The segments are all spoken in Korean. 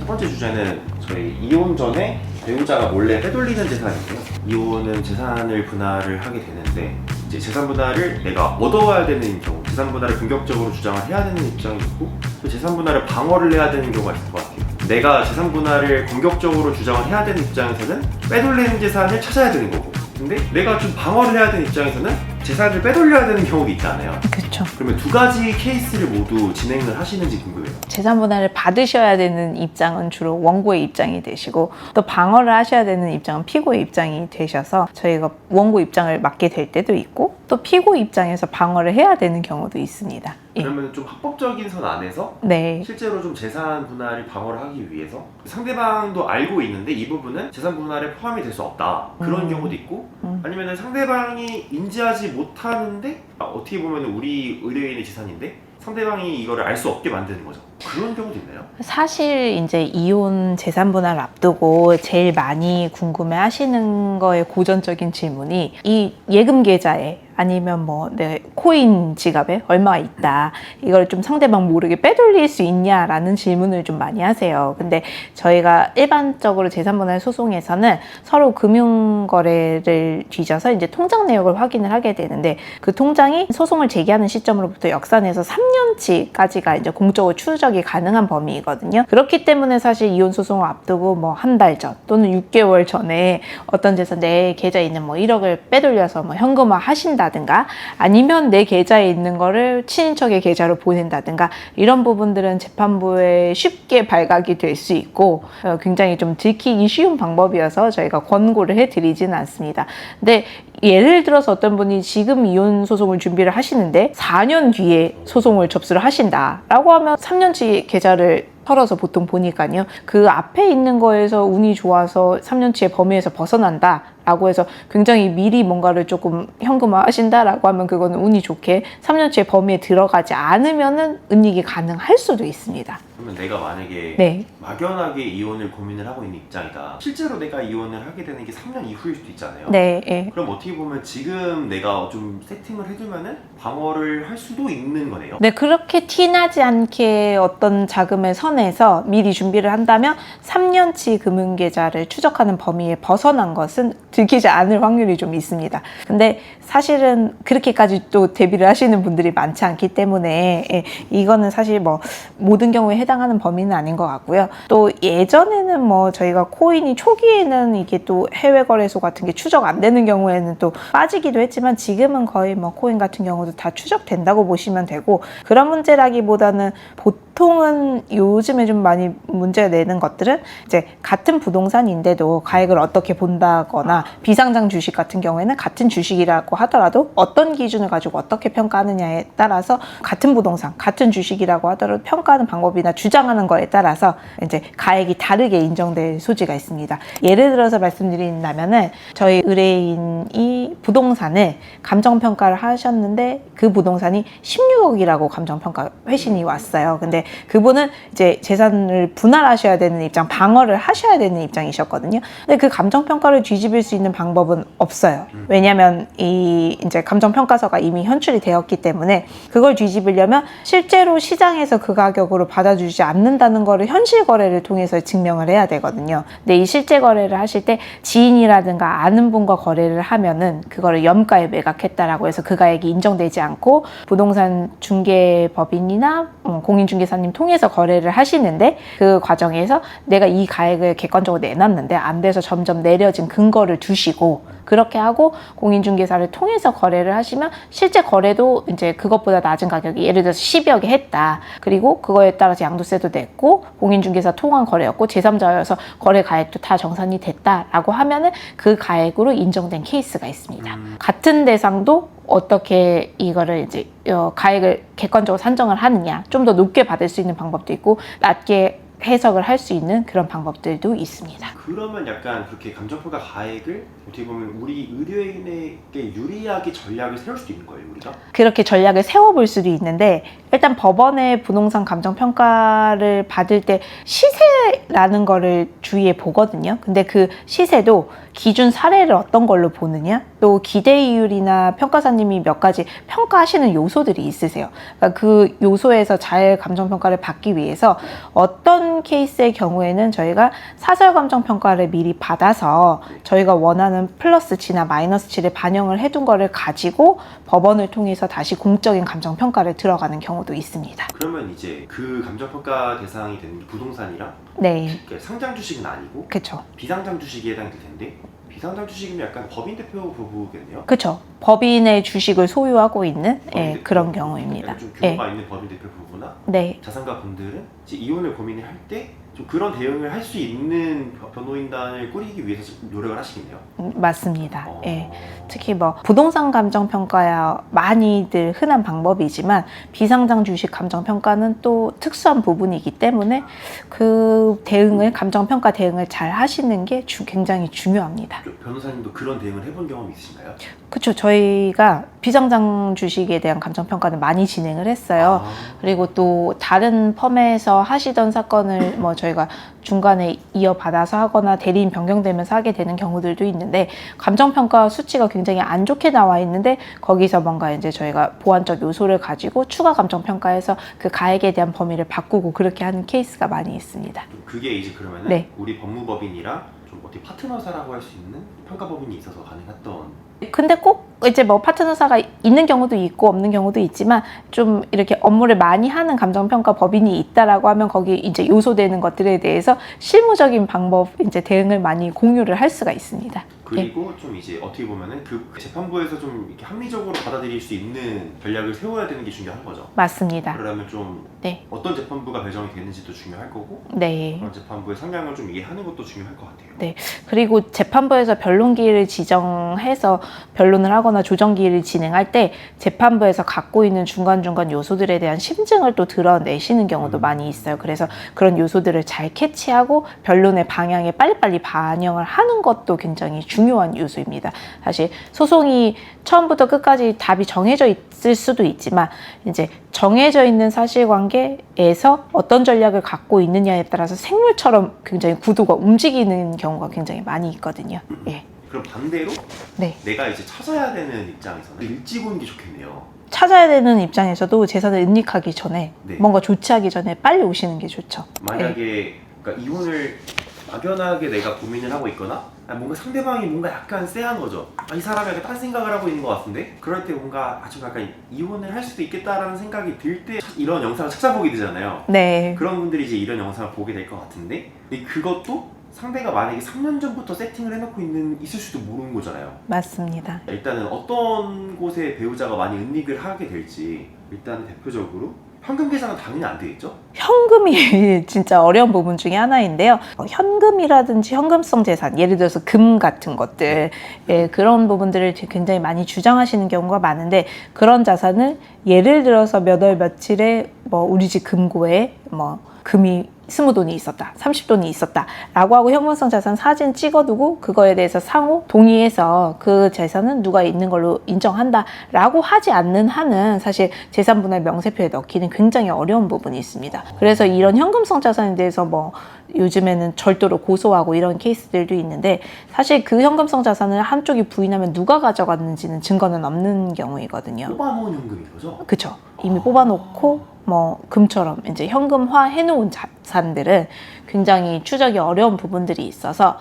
번째 주제는 저희 이혼 전에 배우자가 몰래 빼돌리는 재산인데요. 이혼은 재산을 분할을 하게 되는데 이제 재산 분할을 내가 얻어와야 되는 경우, 재산 분할을 공격적으로 주장을 해야 되는 입장이 있고 또 재산 분할을 방어를 해야 되는 경우가 있을 것 같아요. 내가 재산 분할을 공격적으로 주장을 해야 되는 입장에서는 빼돌리는 재산을 찾아야 되는 거고, 근데 내가 좀 방어를 해야 되는 입장에서는 재산을 빼돌려야 되는 경우도 있잖아요. 그렇죠. 그러면 두 가지 케이스를 모두 진행을 하시는지 궁금해요. 재산 분할을 받으셔야 되는 입장은 주로 원고의 입장이 되시고, 또 방어를 하셔야 되는 입장은 피고의 입장이 되셔서 저희가 원고 입장을 맡게 될 때도 있고 또 피고 입장에서 방어를 해야 되는 경우도 있습니다. 그러면 좀 합법적인 선 안에서 네. 실제로 좀 재산 분할을 방어를 하기 위해서 상대방도 알고 있는데 이 부분은 재산 분할에 포함이 될 수 없다, 그런 경우도 있고, 아니면 상대방이 인지하지 못하는데 어떻게 보면 우리 의뢰인의 재산인데 상대방이 이거를 알 수 없게 만드는 거죠. 그런 경우도 있나요? 사실 이제 이혼 재산 분할 앞두고 제일 많이 궁금해 하시는 거의 고전적인 질문이 이 예금 계좌에 아니면 뭐 내 코인 지갑에 얼마가 있다, 이걸 좀 상대방 모르게 빼돌릴 수 있냐라는 질문을 좀 많이 하세요. 근데 저희가 일반적으로 재산분할 소송에서는 서로 금융거래를 뒤져서 이제 통장 내역을 확인을 하게 되는데, 그 통장이 소송을 제기하는 시점으로부터 역산해서 3년치까지가 이제 공적으로 추적이 가능한 범위이거든요. 그렇기 때문에 사실 이혼 소송을 앞두고 뭐 한 달 전 또는 6개월 전에 어떤 재산, 내 계좌에 있는 뭐 1억을 빼돌려서 뭐 현금화 하신다든가, 아니면 내 계좌에 있는 거를 친인척의 계좌로 보낸다든가, 이런 부분들은 재판부에 쉽게 발각이 될 수 있고 굉장히 좀 들키기 쉬운 방법이어서 저희가 권고를 해드리지는 않습니다. 근데 예를 들어서 어떤 분이 지금 이혼 소송을 준비를 하시는데 4년 뒤에 소송을 접수를 하신다라고 하면 3년치 계좌를 털어서 보통 보니까요, 그 앞에 있는 거에서 운이 좋아서 3년치의 범위에서 벗어난다 라고 해서 굉장히 미리 뭔가를 조금 현금화 하신다라고 하면 그거는 운이 좋게 3년치의 범위에 들어가지 않으면은 은닉이 가능할 수도 있습니다. 그러면 내가 만약에 네. 막연하게 이혼을 고민을 하고 있는 입장이다, 실제로 내가 이혼을 하게 되는 게 3년 이후일 수도 있잖아요. 네. 네. 그럼 어떻게 보면 지금 내가 좀 세팅을 해두면은 방어를 할 수도 있는 거네요. 네, 그렇게 티나지 않게 어떤 자금의 선에서 미리 준비를 한다면 3년치 금융계좌를 추적하는 범위에 벗어난 것은 들키지 않을 확률이 좀 있습니다. 근데 사실은 그렇게까지 또 대비를 하시는 분들이 많지 않기 때문에 이거는 사실 뭐 모든 경우에 해당하는 범위는 아닌 것 같고요. 또 예전에는 뭐 저희가 코인이 초기에는 이게 또 해외 거래소 같은 게 추적 안 되는 경우에는 또 빠지기도 했지만, 지금은 거의 뭐 코인 같은 경우도 다 추적된다고 보시면 되고, 그런 문제라기보다는 보통은 요즘에 좀 많이 문제가 되는 것들은 이제 같은 부동산인데도 가액을 어떻게 본다거나, 비상장 주식 같은 경우에는 같은 주식이라고 하더라도 어떤 기준을 가지고 어떻게 평가하느냐에 따라서 같은 부동산, 같은 주식이라고 하더라도 평가하는 방법이나 주장하는 거에 따라서 이제 가액이 다르게 인정될 소지가 있습니다. 예를 들어서 말씀드린다면은 저희 의뢰인이 부동산을 감정평가를 하셨는데 그 부동산이 16억이라고 감정평가 회신이 왔어요. 근데 그분은 이제 재산을 분할하셔야 되는 입장, 방어를 하셔야 되는 입장이셨거든요. 근데 그 감정평가를 뒤집을 수 있는 방법은 없어요. 왜냐하면 이 이제 감정평가서가 이미 현출이 되었기 때문에 그걸 뒤집으려면 실제로 시장에서 그 가격으로 받아주지 않는다는 거를 현실 거래를 통해서 증명을 해야 되거든요. 근데 이 실제 거래를 하실 때 지인이라든가 아는 분과 거래를 하면은 그거를 염가에 매각했다라고 해서 그 가액이 인정되지 않고 부동산 중개법인이나 공인중개사님 통해서 거래를 하시는데, 그 과정에서 내가 이 가액을 객관적으로 내놨는데 안 돼서 점점 내려진 근거를 두시고 그렇게 하고 공인중개사를 통해서 거래를 하시면 실제 거래도 이제 그것보다 낮은 가격이 예를 들어서 12억에 했다. 그리고 그거에 따라서 양도세도 냈고 공인중개사 통한 거래였고 제3자여서 거래 가액도 다 정산이 됐다라고 하면은 그 가액으로 인정된 케이스가 있습니다. 같은 대상도 어떻게 이거를 이제 가액을 객관적으로 산정을 하느냐, 좀 더 높게 받을 수 있는 방법도 있고 낮게 해석을 할 수 있는 그런 방법들도 있습니다. 그러면 약간 그렇게 감정평가 가액을 어떻게 보면 우리 의뢰인에게 유리하게 전략을 세울 수도 있는 거예요, 우리가? 그렇게 전략을 세워볼 수도 있는데, 일단 법원의 부동산 감정평가를 받을 때 시세라는 거를 주위에 보거든요. 근데 그 시세도 기준 사례를 어떤 걸로 보느냐, 또 기대이율이나 평가사님이 몇 가지 평가하시는 요소들이 있으세요. 그러니까 그 요소에서 잘 감정평가를 받기 위해서 어떤 케이스의 경우에는 저희가 사설 감정평가를 미리 받아서 저희가 원하는 플러스치나 마이너스치를 반영을 해둔 거를 가지고 법원을 통해서 다시 공적인 감정평가를 들어가는 경우도 있습니다. 그러면 이제 그 감정평가 대상이 되는 게 부동산이랑 네, 그러니까 상장 주식은 아니고 그쵸. 비상장 주식에 해당이 될 텐데 비상장 주식이면 약간 법인 대표 부부겠네요. 그쵸. 법인의 주식을 소유하고 있는 법인 예, 대표 그런 부부, 경우입니다. 약간 좀 예, 규모가 있는 법인 대표 부부나 네. 자산가 분들은 이제 이혼을 고민을 할 때 좀 그런 대응을 할 수 있는 변호인단을 꾸리기 위해서 좀 노력을 하시겠네요. 맞습니다. 예. 특히 뭐 부동산 감정 평가야 많이들 흔한 방법이지만 비상장 주식 감정 평가는 또 특수한 부분이기 때문에 그 대응을 감정 평가 대응을 잘 하시는 게 굉장히 중요합니다. 변호사님도 그런 대응을 해본 경험이 있으신가요? 그렇죠. 저희가 비상장 주식에 대한 감정 평가는 많이 진행을 했어요. 그리고 또 다른 펌에서 하시던 사건을 뭐 저희가 중간에 이어받아서 하거나 대리인 변경되면서 하게 되는 경우들도 있는데 감정평가 수치가 굉장히 안 좋게 나와 있는데 거기서 뭔가 이제 저희가 보완적 요소를 가지고 추가 감정평가해서 그 가액에 대한 범위를 바꾸고 그렇게 하는 케이스가 많이 있습니다. 그게 이제 그러면은 네. 우리 법무법인이랑 좀 어떻게 파트너사라고 할 수 있는 평가법인이 있어서 가능했던. 근데 꼭 이제 뭐 파트너사가 있는 경우도 있고 없는 경우도 있지만 좀 이렇게 업무를 많이 하는 감정평가 법인이 있다라고 하면 거기 이제 요소되는 것들에 대해서 실무적인 방법 이제 대응을 많이 공유를 할 수가 있습니다. 그리고 좀 이제 어떻게 보면은 그 재판부에서 좀 이렇게 합리적으로 받아들일 수 있는 전략을 세워야 되는 게 중요한 거죠. 맞습니다. 그러려면 좀 네. 어떤 재판부가 배정이 되는지도 중요할 거고 네. 그런 재판부의 성향을 좀 이해하는 것도 중요할 것 같아요. 네. 그리고 재판부에서 변론기일을 지정해서 변론을 하거나 조정기일을 진행할 때 재판부에서 갖고 있는 중간중간 요소들에 대한 심증을 또 드러내시는 경우도 많이 있어요. 그래서 그런 요소들을 잘 캐치하고 변론의 방향에 빨리빨리 반영을 하는 것도 굉장히 중요한 요소입니다. 사실 소송이 처음부터 끝까지 답이 정해져 있을 수도 있지만 이제 정해져 있는 사실관계에서 어떤 전략을 갖고 있느냐에 따라서 생물처럼 굉장히 구도가 움직이는 경우가 굉장히 많이 있거든요. 예. 그럼 반대로 네. 내가 이제 찾아야 되는 입장에서는 일찍 오는 게 좋겠네요. 찾아야 되는 입장에서도 재산을 은닉하기 전에 네. 뭔가 조치하기 전에 빨리 오시는 게 좋죠. 만약에 그러니까 이혼을 막연하게 내가 고민을 하고 있거나 뭔가 상대방이 뭔가 약간 쎄한 거죠. 이 사람이 약간 딴 생각을 하고 있는 것 같은데 그럴 때 뭔가 좀 약간 이혼을 할 수도 있겠다라는 생각이 들 때 이런 영상을 찾아보게 되잖아요. 네. 그런 분들이 이제 이런 영상을 보게 될 것 같은데 근데 그것도 상대가 만약에 3년 전부터 세팅을 해놓고 있을 수도 모르는 거잖아요. 맞습니다. 일단은 어떤 곳에 배우자가 많이 은닉을 하게 될지 일단 대표적으로 현금 계산은 당연히 안 되겠죠? 현금이 진짜 어려운 부분 중에 하나인데요. 현금이라든지 현금성 재산, 예를 들어서 금 같은 것들, 예, 그런 부분들을 굉장히 많이 주장하시는 경우가 많은데 그런 자산을 예를 들어서 몇 월 며칠에 뭐 우리 집 금고에 뭐 금이 20돈이 있었다, 30돈이 있었다 라고 하고 현금성 자산 사진 찍어두고 그거에 대해서 상호 동의해서 그 재산은 누가 있는 걸로 인정한다 라고 하지 않는 한은 사실 재산분할 명세표에 넣기는 굉장히 어려운 부분이 있습니다. 그래서 이런 현금성 자산에 대해서 뭐 요즘에는 절도로 고소하고 이런 케이스들도 있는데 사실 그 현금성 자산을 한쪽이 부인하면 누가 가져갔는지는 증거는 없는 경우이거든요. 뽑아놓은 현금인 거죠? 그쵸. 이미 뽑아놓고 뭐 금처럼 이제 현금화 해놓은 자산들은 굉장히 추적이 어려운 부분들이 있어서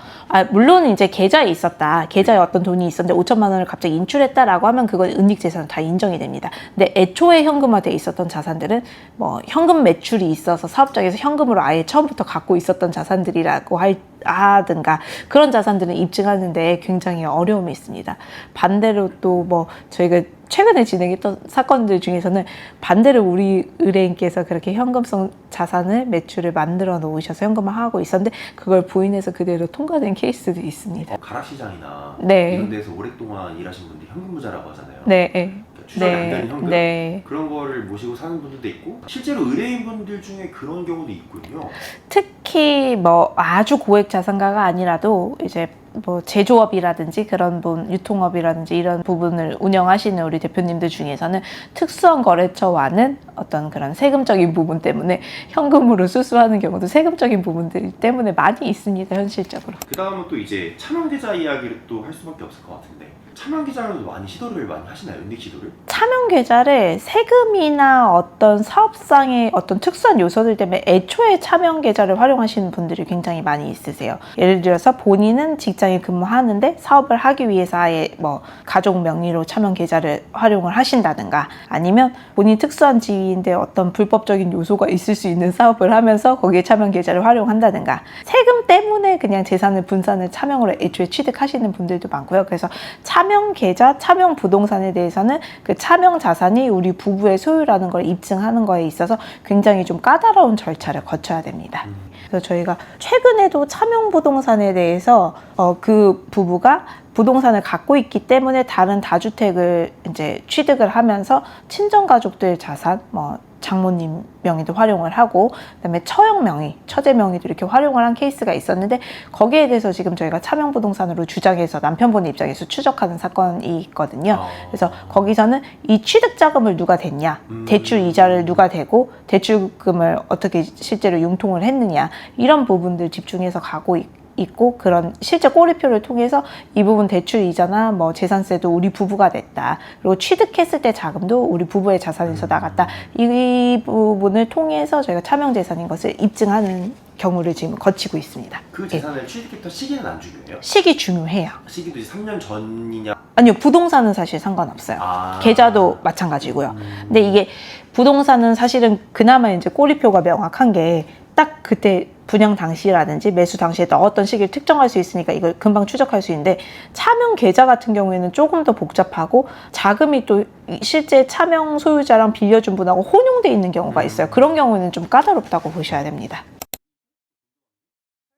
물론 이제 계좌에 있었다. 계좌에 어떤 돈이 있었는데 5천만 원을 갑자기 인출했다라고 하면 그건 은닉재산은 다 인정이 됩니다. 근데 애초에 현금화돼 있었던 자산들은 뭐 현금 매출이 있어서 사업장에서 현금으로 아예 처음부터 갖고 있었던 자산들이라고 하든가 그런 자산들은 입증하는데 굉장히 어려움이 있습니다. 반대로 또 뭐 저희가 최근에 진행했던 사건들 중에서는 반대로 우리 의뢰인께서 그렇게 현금성 자산을 매출을 만들어 놓으셔서 현금화하고 있었는데 그걸 부인해서 그대로 통과된 케이스도 있습니다. 가락시장이나 네. 이런 데서 오랫동안 일하신 분들이 현금부자라고 하잖아요. 네. 그러니까 추적이 안 되는 현금 네. 그런 거를 모시고 사는 분들도 있고 실제로 의뢰인분들 중에 그런 경우도 있군요. 특히 뭐 아주 고액 자산가가 아니라도 이제 뭐 제조업이라든지 그런 유통업이라든지 이런 부분을 운영하시는 우리 대표님들 중에서는 특수한 거래처와는 어떤 그런 세금적인 부분 때문에 현금으로 수수하는 경우도 세금적인 부분들 때문에 많이 있습니다, 현실적으로. 그 다음은 또 이제 차명계좌 이야기를 또 할 수밖에 없을 것 같은데 차명 계좌로도 많이 시도를 많이 하시나요? 은닉 시도를? 차명 계좌를 세금이나 어떤 사업상의 어떤 특수한 요소들 때문에 애초에 차명 계좌를 활용하시는 분들이 굉장히 많이 있으세요. 예를 들어서 본인은 직장에 근무하는데 사업을 하기 위해서 아예 뭐 가족 명의로 차명 계좌를 활용을 하신다든가, 아니면 본인 특수한 지위인데 어떤 불법적인 요소가 있을 수 있는 사업을 하면서 거기에 차명 계좌를 활용한다든가, 세금 때문에 그냥 재산을 분산을 차명으로 애초에 취득하시는 분들도 많고요. 그래서 차명 계좌, 차명 부동산에 대해서는 그 차명 자산이 우리 부부의 소유라는 걸 입증하는 거에 있어서 굉장히 좀 까다로운 절차를 거쳐야 됩니다. 그래서 저희가 최근에도 차명 부동산에 대해서 그 부부가 부동산을 갖고 있기 때문에 다른 다주택을 이제 취득을 하면서 친정 가족들 자산, 뭐 장모님 명의도 활용을 하고, 그다음에 처형 명의, 처제 명의도 이렇게 활용을 한 케이스가 있었는데, 거기에 대해서 지금 저희가 차명 부동산으로 주장해서 남편분 입장에서 추적하는 사건이 있거든요. 그래서 거기서는 이 취득 자금을 누가 댔냐, 대출 이자를 누가 대고 대출금을 어떻게 실제로 융통을 했느냐, 이런 부분들 집중해서 가고 있고, 그런 실제 꼬리표를 통해서 이 부분 대출 이자나 뭐 재산세도 우리 부부가 냈다, 그리고 취득했을 때 자금도 우리 부부의 자산에서 나갔다, 이 부분을 통해서 저희가 차명 재산인 것을 입증하는 경우를 지금 거치고 있습니다. 그 재산을 취득했던 시기는 안 중요해요? 시기 중요해요. 시기도 이제 3년 전이냐? 아니요, 부동산은 사실 상관없어요. 계좌도 마찬가지고요. 근데 이게 부동산은 사실은 그나마 이제 꼬리표가 명확한 게 딱 그때 분양 당시라든지 매수 당시에 넣었던 시기를 특정할 수 있으니까 이걸 금방 추적할 수 있는데, 차명 계좌 같은 경우에는 조금 더 복잡하고 자금이 또 실제 차명 소유자랑 빌려준 분하고 혼용돼 있는 경우가 있어요. 그런 경우에는 좀 까다롭다고 보셔야 됩니다.